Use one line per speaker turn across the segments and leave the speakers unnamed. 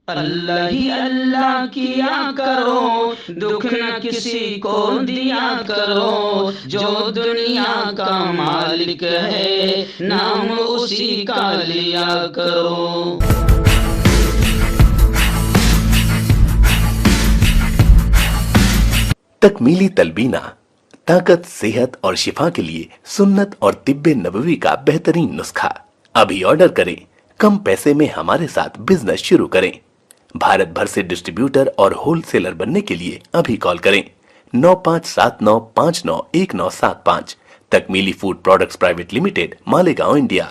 اللہ ہی اللہ کیا کرو، دکھ نہ کسی کو دیا کرو، جو دنیا کا مالک ہے نام اسی کا لیا کرو۔
تکمیلی تلبینہ طاقت، صحت اور شفا کے لیے سنت اور طب نبوی کا بہترین نسخہ۔ ابھی آرڈر کریں، کم پیسے میں ہمارے ساتھ بزنس شروع کریں۔ بھارت بھر سے ڈسٹریبیوٹر اور ہول سیلر بننے کے لیے ابھی کال کریں 9579591975۔ Takmeeli food products private limited, Malegaon, India.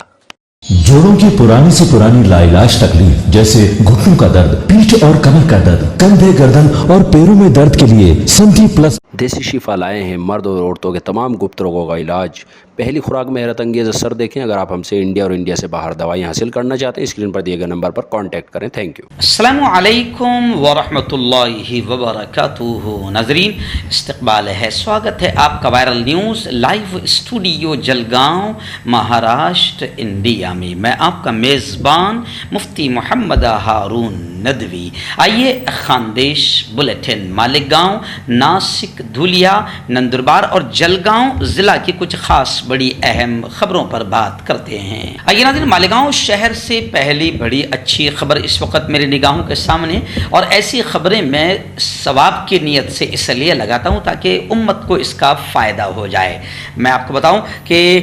جوڑوں کی پرانی سے پرانی لاعلاج تکلیف جیسے گھٹنوں کا درد، پیٹھ اور کمر کا درد، کندھے، گردن اور پیروں میں درد کے لیے سنٹی پلس
دیسی شفا لائے ہیں مرد اور عورتوں کے تمام گپت روگوں کا علاج۔ پہلی خوراک میں حیرت انگیز اثر دیکھیں۔ اگر آپ ہم سے انڈیا اور انڈیا سے باہر دوائیں حاصل کرنا چاہتے ہیں، اسکرین پر دیے گئے نمبر پر کانٹیکٹ کریں۔ Thank you.
السلام علیکم ورحمۃ اللہ وبرکاتہ۔ ناظرین، استقبال ہے، سواگت ہے آپ کا viral news live studio Jalgaon, Maharashtra, India میں۔ میں آپ کا میزبان مفتی محمد ہارون ندوی۔ آئیے خاندیش بلیٹن مالیگاؤں، ناسک، دھولیا، نندربار اور جلگاؤں ضلع کی کچھ خاص بڑی اہم خبروں پر بات کرتے ہیں۔ آئیے ناظرین، مالیگاؤں شہر سے پہلی بڑی اچھی خبر اس وقت میری نگاہوں کے سامنے، اور ایسی خبریں میں ثواب کی نیت سے اس لیے لگاتا ہوں تاکہ امت کو اس کا فائدہ ہو جائے۔ میں آپ کو بتاؤں کہ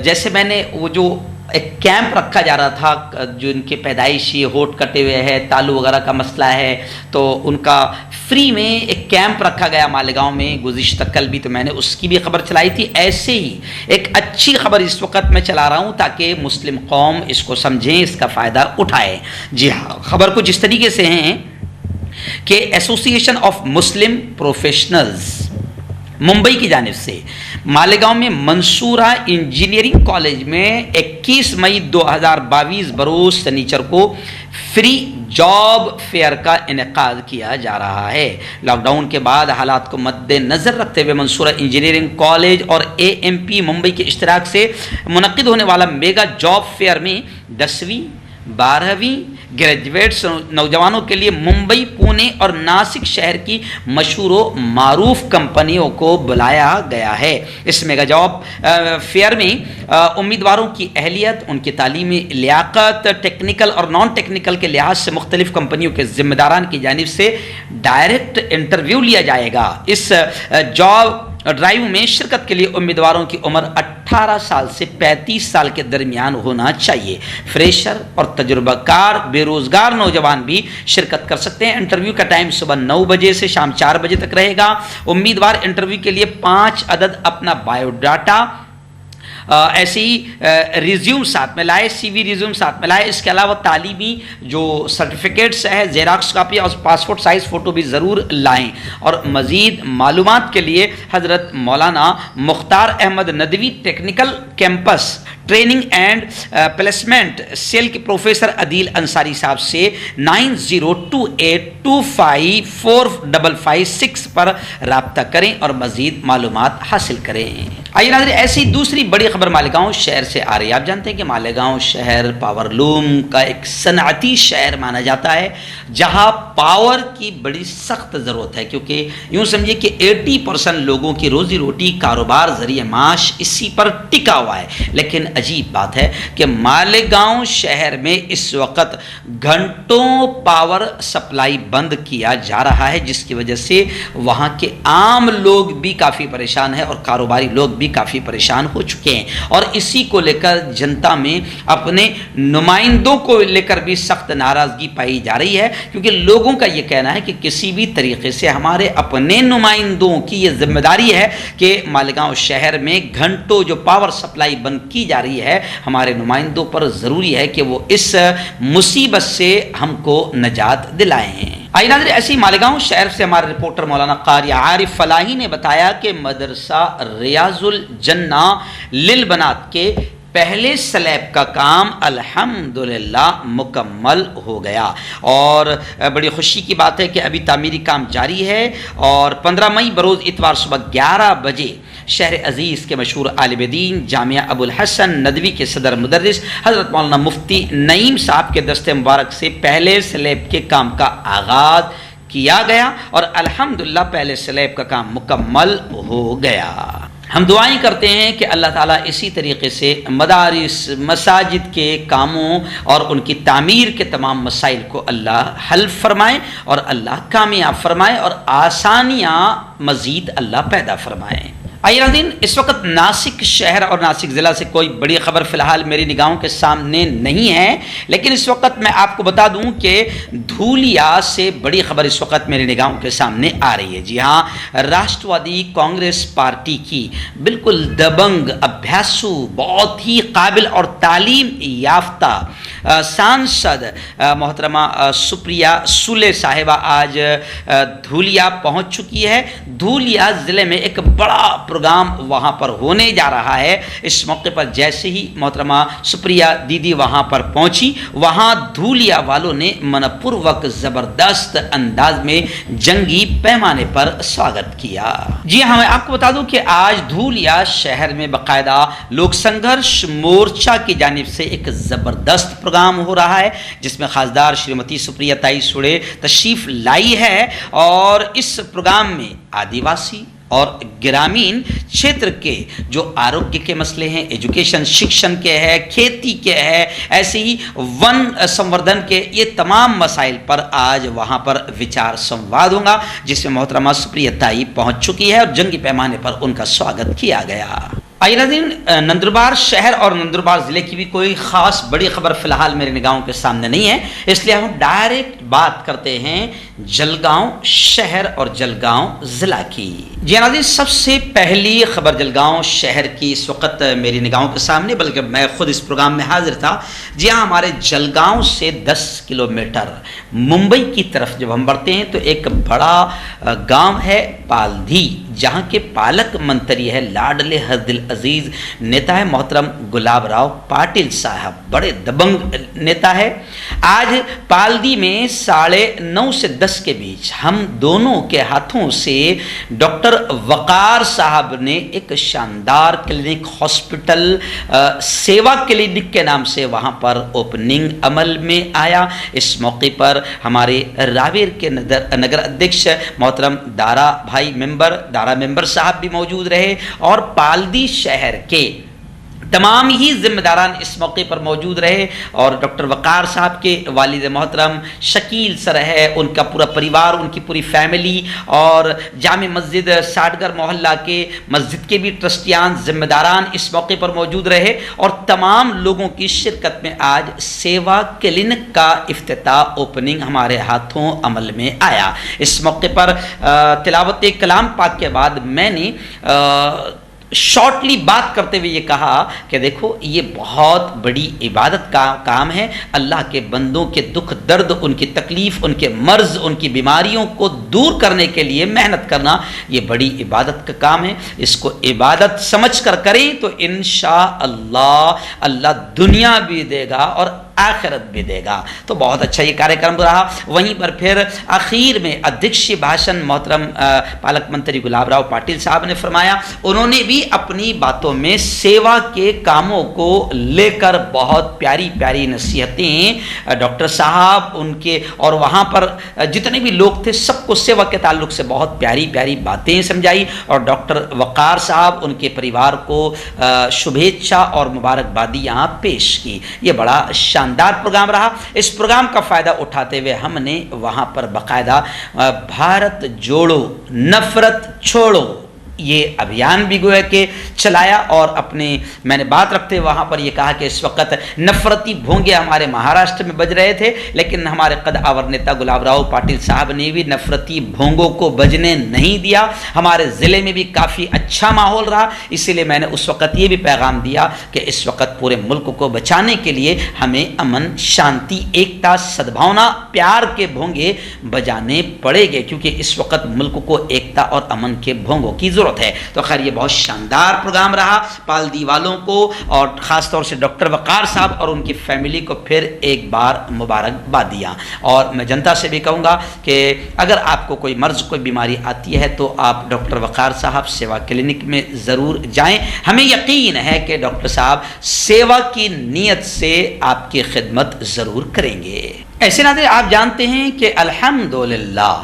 جیسے میں نے وہ جو ایک کیمپ رکھا جا رہا تھا، جو ان کے پیدائشی ہونٹ کٹے ہوئے ہیں، تالو وغیرہ کا مسئلہ ہے، تو ان کا فری میں ایک کیمپ رکھا گیا مالیگاؤں میں گزشتہ کل بھی، تو میں نے اس کی بھی خبر چلائی تھی۔ ایسے ہی ایک اچھی خبر اس وقت میں چلا رہا ہوں تاکہ مسلم قوم اس کو سمجھیں، اس کا فائدہ اٹھائے۔ جی ہاں، خبر کچھ اس طریقے سے ہیں کہ ایسوسی ایشن آف مسلم پروفیشنلز ممبئی کی جانب سے مالیگاؤں میں منصورہ انجینئرنگ کالج میں 21 مئی 2022 بروز سنیچر کو فری جاب فیئر کا انعقاد کیا جا رہا ہے۔ لاک ڈاؤن کے بعد حالات کو مد نظر رکھتے ہوئے منصورہ انجینئرنگ کالج اور AMP ممبئی کے اشتراک سے منعقد ہونے والا میگا جاب فیئر میں 10ویں 12ویں گریجویٹس نوجوانوں کے لیے ممبئی، پونے اور ناسک شہر کی مشہور و معروف کمپنیوں کو بلایا گیا ہے۔ اس میگا جاب فیئر میں امیدواروں کی اہلیت، ان کی تعلیمی لیاقت، ٹیکنیکل اور نان ٹیکنیکل کے لحاظ سے مختلف کمپنیوں کے ذمہ داران کی جانب سے ڈائریکٹ انٹرویو لیا جائے گا۔ اس جاب ڈرائیو میں شرکت کے لیے امیدواروں کی عمر 18 سال سے 35 سال کے درمیان ہونا چاہیے۔ فریشر اور تجربہ کار بے روزگار نوجوان بھی شرکت کر سکتے ہیں۔ انٹرویو کا ٹائم صبح 9 بجے سے شام 4 بجے تک رہے گا۔ امیدوار انٹرویو کے لیے 5 عدد اپنا بایو ڈاٹا، ایسے ہی ریزیوم ساتھ میں لائے، CV ریزیوم ساتھ میں لائے۔ اس کے علاوہ تعلیمی جو سرٹیفکیٹس ہے، زیراکس کاپی اور پاسپورٹ سائز فوٹو بھی ضرور لائیں۔ اور مزید معلومات کے لیے حضرت Maulana Mukhtar Ahmed Nadvi technical campus training and placement cell کے پروفیسر عدیل انصاری صاحب سے 9028254556 پر رابطہ کریں اور مزید معلومات حاصل کریں۔ آئیے ناظرین، ایسی دوسری بڑی خبر مالیگاؤں شہر سے آ رہی ہے۔ آپ جانتے ہیں کہ مالیگاؤں شہر پاور لوم کا ایک صنعتی شہر مانا جاتا ہے، جہاں پاور کی بڑی سخت ضرورت ہے، کیونکہ یوں سمجھے کہ 80% لوگوں کی روزی روٹی، کاروبار، ذریعہ معاش اسی پر ٹکا ہوا ہے۔ لیکن عجیب بات ہے کہ مالیگاؤں شہر میں اس وقت گھنٹوں پاور سپلائی بند کیا جا رہا ہے، جس کی وجہ سے وہاں کے عام لوگ بھی کافی پریشان ہیں اور کاروباری لوگ بھی کافی پریشان ہو چکے ہیں۔ اور اسی کو لے کر جنتا میں اپنے نمائندوں کو لے کر بھی سخت ناراضگی پائی جا رہی ہے، کیونکہ لوگوں کا یہ کہنا ہے کہ کسی بھی طریقے سے ہمارے اپنے نمائندوں کی یہ ذمہ داری ہے کہ مالیگاؤں شہر میں گھنٹوں جو پاور سپلائی بند کی جا رہی ہے، ہمارے نمائندوں پر ضروری ہے کہ وہ اس مصیبت سے ہم کو نجات دلائیں۔ آئیے ناظرین، ایسی مالیگاؤں شہر سے ہمارے رپورٹر مولانا قاری عارف فلاحی نے بتایا کہ مدرسہ ریاض الجنہ للبنات کے پہلے سلیب کا کام الحمدللہ مکمل ہو گیا، اور بڑی خوشی کی بات ہے کہ ابھی تعمیری کام جاری ہے، اور 15 مئی بروز اتوار صبح 11 بجے شہر عزیز کے مشہور عالم دین جامعہ ابو الحسن ندوی کے صدر مدرس حضرت مولانا مفتی نعیم صاحب کے دست مبارک سے پہلے سلیب کے کام کا آغاز کیا گیا اور الحمدللہ پہلے سلیب کا کام مکمل ہو گیا۔ ہم دعائیں کرتے ہیں کہ اللہ تعالیٰ اسی طریقے سے مدارس مساجد کے کاموں اور ان کی تعمیر کے تمام مسائل کو اللہ حل فرمائے اور اللہ کامیاب فرمائے اور آسانیاں مزید اللہ پیدا فرمائے۔ آئیے ناظرین، اس وقت ناسک شہر اور ناسک ضلع سے کوئی بڑی خبر فی الحال میری نگاہوں کے سامنے نہیں ہے، لیکن اس وقت میں آپ کو بتا دوں کہ دھولیا سے بڑی خبر اس وقت میری نگاہوں کے سامنے آ رہی ہے۔ جی ہاں، راشٹروادی کانگریس پارٹی کی بالکل دبنگ ابھیاسو بہت ہی قابل اور تعلیم یافتہ سانسد محترمہ سپریا سولے صاحبہ آج دھولیا پہنچ چکی ہے۔ دھولیا ضلع میں ایک بڑا پروگرام وہاں پر ہونے جا رہا ہے۔ اس موقع پر جیسے ہی محترمہ سپریا دیدی وہاں پر پہنچی، وہاں دھولیا والوں نے منپوروک زبردست انداز میں جنگی پیمانے پر سواگت کیا۔ جی ہاں، میں آپ کو بتا دوں کہ آج دھولیا شہر میں باقاعدہ لوک سنگھرش مورچہ کی جانب سے ایک زبردست پروگرام ہو رہا ہے، جس میں خاصدار شریمتی سپریا تائی سوڑے تشریف لائی ہے، اور اس پروگرام میں آدیواسی اور گرامین چھیتر کے جو آروگیہ کے مسئلے ہیں، ایجوکیشن شکشن کے ہے، کھیتی کے ہے، ایسے ہی ون سنوردھن کے، یہ تمام مسائل پر آج وہاں پر وچار سنواد ہوگا، جس میں محترمہ سپریا تائی پہنچ چکی ہے اور جنگی پیمانے پر ان کا سواگت کیا گیا۔ آئیے ناظرین، نندربار شہر اور نندربار ضلع کی بھی کوئی خاص بڑی خبر فی الحال میرے نگاہوں کے سامنے نہیں ہے، اس لیے ہم ڈائریکٹ بات کرتے ہیں جلگاؤں شہر اور جلگاؤں ضلع کی۔ جی ناظرین، سب سے پہلی خبر جلگاؤں شہر کی اس وقت میری نگاہوں کے سامنے، بلکہ میں خود اس پروگرام میں حاضر تھا۔ جی ہاں، ہمارے جلگاؤں سے 10 کلومیٹر ممبئی کی طرف جب ہم بڑھتے ہیں تو ایک بڑا گاؤں ہے پالدھی، جہاں کے پالک منتری ہے لاڈلے ہردل عزیز نیتا ہے محترم گلاب راؤ پاٹل صاحب، بڑے دبنگ نیتا ہے۔ آج پالدی میں 9:30 سے 10 کے بیچ ہم دونوں کے ہاتھوں سے ڈاکٹر وقار صاحب نے ایک شاندار کلینک ہاسپٹل سیوا کلینک کے نام سے وہاں پر اوپننگ عمل میں آیا۔ اس موقع پر ہمارے راویر کے نگر ادھیکش محترم دارا ممبر صاحب بھی موجود رہے، اور پالدی شہر کے تمام ہی ذمہ داران اس موقع پر موجود رہے، اور ڈاکٹر وقار صاحب کے والد محترم شکیل سر ہے، ان کا پورا پریوار، ان کی پوری فیملی، اور جامع مسجد ساٹگر محلہ کے مسجد کے بھی ٹرسٹیان ذمہ داران اس موقع پر موجود رہے، اور تمام لوگوں کی شرکت میں آج سیوا کلینک کا افتتاح اوپننگ ہمارے ہاتھوں عمل میں آیا۔ اس موقع پر تلاوت کلام پاک کے بعد میں نے شارٹلی بات کرتے ہوئے یہ کہا کہ دیکھو، یہ بہت بڑی عبادت کا کام ہے۔ اللہ کے بندوں کے دکھ درد، ان کی تکلیف، ان کے مرض، ان کی بیماریوں کو دور کرنے کے لیے محنت کرنا، یہ بڑی عبادت کا کام ہے۔ اس کو عبادت سمجھ کر کریں تو انشاءاللہ اللہ دنیا بھی دے گا اور آخرت بھی دے گا۔ تو بہت اچھا یہ کاریہ کرم رہا۔ وہیں پر پھر آخر میں ادھیکش بھاشن محترم پالک منتری گلاب راؤ پاٹل صاحب نے فرمایا، انہوں نے بھی اپنی باتوں میں سیوا کے کاموں کو لے کر بہت پیاری پیاری نصیحتیں ڈاکٹر صاحب ان کے اور وہاں پر جتنے بھی لوگ تھے سب کو سیوا کے تعلق سے بہت پیاری پیاری باتیں سمجھائی، اور ڈاکٹر وقار صاحب ان کے پریوار کو شبھیچھا اور مبارکبادی یہاں پیش کی۔ یہ بڑا شاندار پروگرام رہا۔ اس پروگرام کا فائدہ اٹھاتے ہوئے ہم نے وہاں پر باقاعدہ بھارت جوڑو نفرت چھوڑو یہ ابھیان بھی گویا کہ چلایا، اور اپنے میں نے بات رکھتے وہاں پر یہ کہا کہ اس وقت نفرتی بھونگے ہمارے مہاراشٹر میں بج رہے تھے، لیکن ہمارے قد آور نیتا گلاب راؤ پاٹل صاحب نے بھی نفرتی بھونگوں کو بجنے نہیں دیا۔ ہمارے ضلع میں بھی کافی اچھا ماحول رہا، اسی لیے میں نے اس وقت یہ بھی پیغام دیا کہ اس وقت پورے ملک کو بچانے کے لیے ہمیں امن، شانتی، ایکتا، سدبھاونا، پیار کے بھونگے بجانے پڑے گے، کیونکہ اس وقت ملک کو ایکتا اور امن کے بھونگوں کی ضرورت ضرورت ہے. تو خیر یہ بہت شاندار پروگرام رہا. پالدی والوں کو اور خاص طور سے ڈاکٹر وقار صاحب اور ان کی فیملی کو پھر ایک بار مبارکبادیاں. اور میں جنتا سے بھی کہوں گا کہ اگر آپ کو کوئی مرض کوئی بیماری آتی ہے تو آپ ڈاکٹر وقار صاحب سیوا کلینک میں ضرور جائیں. ہمیں یقین ہے کہ ڈاکٹر صاحب سیوا کی نیت سے آپ کی خدمت ضرور کریں گے. ایسے ناظرین آپ جانتے ہیں کہ الحمدللہ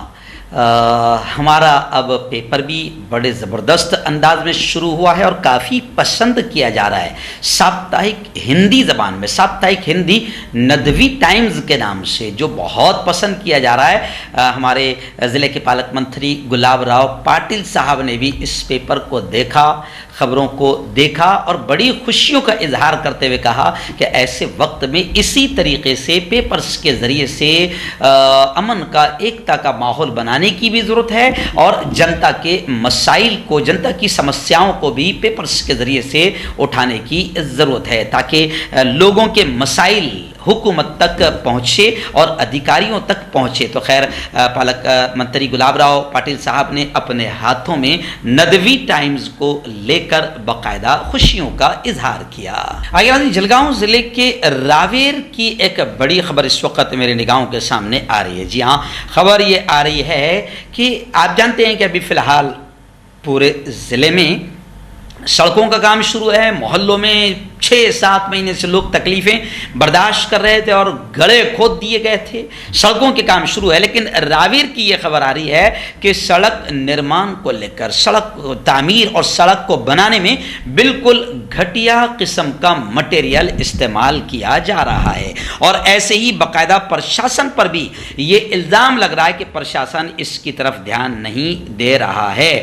ہمارا اب پیپر بھی بڑے زبردست انداز میں شروع ہوا ہے اور کافی پسند کیا جا رہا ہے. ساپتاہک ہندی زبان میں ساپتاہک ہندی ندوی ٹائمز کے نام سے جو بہت پسند کیا جا رہا ہے. ہمارے ضلع کے پالک منتری گلاب راؤ پاٹل صاحب نے بھی اس پیپر کو دیکھا, خبروں کو دیکھا اور بڑی خوشیوں کا اظہار کرتے ہوئے کہا کہ ایسے وقت میں اسی طریقے سے پیپرز کے ذریعے سے امن کا ایکتا کا ماحول بنانے کی بھی ضرورت ہے اور جنتا کے مسائل کو جنتا کی سمسیاؤں کو بھی پیپرز کے ذریعے سے اٹھانے کی ضرورت ہے تاکہ لوگوں کے مسائل حکومت تک پہنچے اور ادھیکاریوں تک پہنچے. تو خیر پالک منتری گلاب راؤ پاٹل صاحب نے اپنے ہاتھوں میں ندوی ٹائمز کو لے کر باقاعدہ خوشیوں کا اظہار کیا. آگے جلگاؤں ضلع کے راویر کی ایک بڑی خبر اس وقت میرے نگاہوں کے سامنے آ رہی ہے. جی ہاں, خبر یہ آ رہی ہے کہ آپ جانتے ہیں کہ ابھی فی الحال پورے ضلع میں سڑکوں کا کام شروع ہے. محلوں میں 6-7 مہینے سے لوگ تکلیفیں برداشت کر رہے تھے اور گڑھے کھود دیے گئے تھے. سڑکوں کے کام شروع ہے, لیکن راویر کی یہ خبر آ رہی ہے کہ سڑک نرمان کو لے کر سڑک تعمیر اور سڑک کو بنانے میں بالکل گھٹیا قسم کا مٹیریل استعمال کیا جا رہا ہے. اور ایسے ہی باقاعدہ پرشاسن پر بھی یہ الزام لگ رہا ہے کہ پرشاسن اس کی طرف دھیان نہیں دے رہا ہے.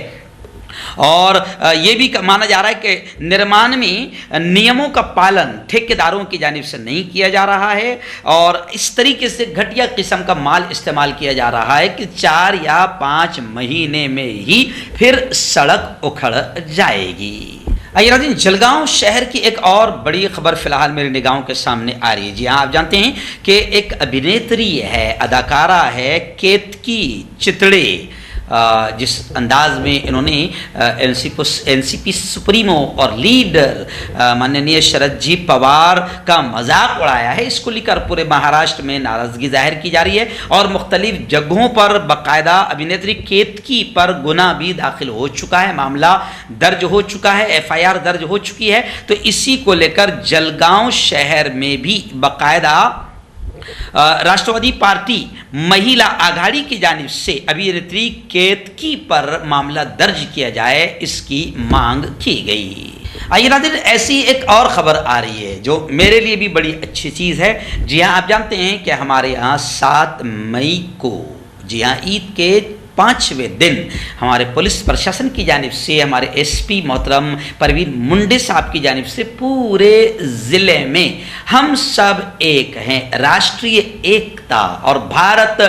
اور یہ بھی مانا جا رہا ہے کہ نرمان میں نیموں کا پالن ٹھیکیداروں کی جانب سے نہیں کیا جا رہا ہے اور اس طریقے سے گھٹیا قسم کا مال استعمال کیا جا رہا ہے کہ 4 یا 5 مہینے میں ہی پھر سڑک اکھڑ جائے گی. جلگاؤں شہر کی ایک اور بڑی خبر فی الحال میرے نگاہوں کے سامنے آ رہی ہے. جی ہاں, آپ جانتے ہیں کہ ایک ابھینیتری ہے, اداکارہ ہے کیتکی چتڑے, جس انداز میں انہوں نے این سی پی سپریمو اور لیڈر ماننیہ شرد جی پوار کا مذاق اڑایا ہے, اس کو لے کر پورے مہاراشٹر میں ناراضگی ظاہر کی جا رہی ہے اور مختلف جگہوں پر باقاعدہ ابھینیتری کیتکی پر گناہ بھی داخل ہو چکا ہے, معاملہ درج ہو چکا ہے, FIR درج ہو چکی ہے. تو اسی کو لے کر جلگاؤں شہر میں بھی باقاعدہ راشٹروادی پارٹی مہیلا آگھاڑی کی جانب سے ابھینیتری کیتکی پر معاملہ درج کیا جائے, اس کی مانگ کی گئی. آئیے ناظرین ایسی ایک اور خبر آ رہی ہے جو میرے لیے بھی بڑی اچھی چیز ہے. جی ہاں, آپ جانتے ہیں کہ ہمارے یہاں 7 مئی کو جی ہاں عید کے 5ویں دن ہمارے پولیس پرشاسن کی جانب سے ہمارے SP محترم پروین منڈے صاحب کی جانب سے پورے ضلع میں ہم سب ایک ہیں, راشٹریہ ایکتا اور بھارت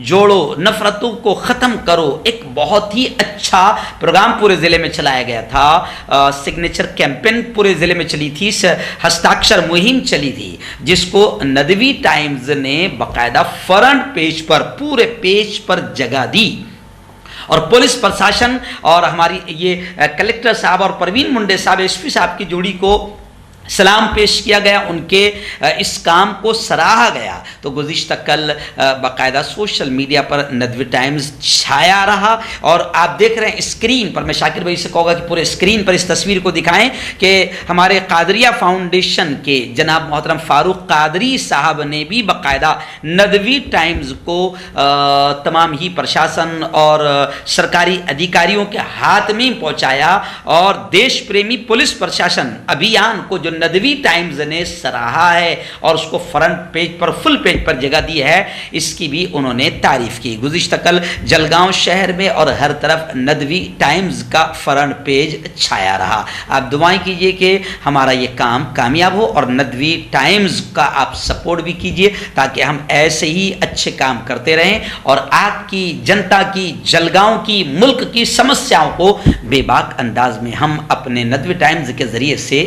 جوڑو, نفرتوں کو ختم کرو, ایک بہت ہی اچھا پروگرام پورے ضلع میں چلایا گیا تھا. سگنیچر کیمپین پورے ضلع میں چلی تھی, ہستاکشر مہم چلی تھی, جس کو ندوی ٹائمز نے باقاعدہ فرنٹ پیج پر پورے پیج پر جگہ دی اور پولیس پرشاسن اور ہماری یہ کلکٹر صاحب اور پروین منڈے صاحب SP صاحب کی جوڑی کو سلام پیش کیا گیا, ان کے اس کام کو سراہا گیا. تو گزشتہ کل باقاعدہ سوشل میڈیا پر ندوی ٹائمز چھایا رہا اور آپ دیکھ رہے ہیں اسکرین پر, میں شاکر بھائی سے کہوں گا کہ پورے اسکرین پر اس تصویر کو دکھائیں کہ ہمارے قادریہ فاؤنڈیشن کے جناب محترم فاروق قادری صاحب نے بھی باقاعدہ ندوی ٹائمز کو تمام ہی پرشاسن اور سرکاری ادھیکاریوں کے ہاتھ میں پہنچایا اور دیش پریمی پولیس پرشاسن ابھیان کو جو ندوی ٹائمز نے سراہا ہے اور اس کو فرنٹ پیج پر فل پیج پر جگہ دی ہے, اس کی بھی انہوں نے تعریف کی. گزشتہ کل جلگاؤں شہر میں اور ہر طرف ندوی ٹائمز کا فرنٹ پیج چھایا رہا. آپ دعائیں کیجئے کہ ہمارا یہ کام کامیاب ہو اور ندوی ٹائمز کا آپ سپورٹ بھی کیجئے تاکہ ہم ایسے ہی اچھے کام کرتے رہیں اور آپ کی جنتا کی, جلگاؤں کی, ملک کی سمسیاؤں کو بے باک انداز میں ہم اپنے ندوی ٹائمز کے ذریعے سے